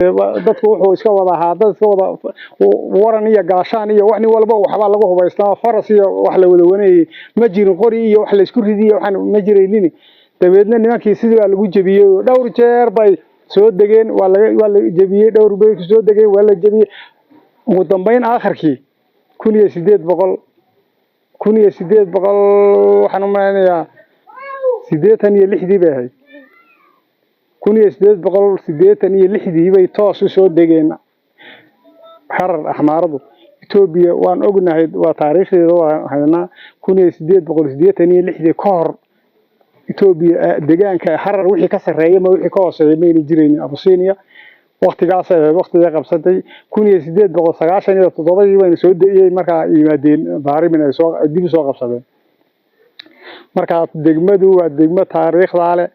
dadku wuxuu iska wada ahaa dad iska wada waran iyo gaashaan iyo wax ni walba waxba lagu hubaystaa faras iyo wax la wada waneeyay ma jirin qori iyo wax la isku ridiyo waxaan ma jiraynin dabeedna nimankii sidii lagu jabiyay dhowr jeer bay soo degeen waa la jabiyay dhowr bay soo degeen waa la jabiyay ugu dambeyn aakhirkii 1800 waxaan u malaynayaa 86 bay ahayd 1886 bay toos u soo degeen xarar axmaaradu Itoobiya waan ognahay waa taariikhdeeda waa hayna 1886 ka hor Itoobiya deegaanka xarar wixii ka sareeyay ma wixii ka hooseeyay ma jireen Abyssinia waqtigaas ay waqtiga qabsatay 1897 bayna soo deeyay marka yimaadeen baarimin ay soo dib soo qabsadeen marka degmadu waa degmo taariikhda leh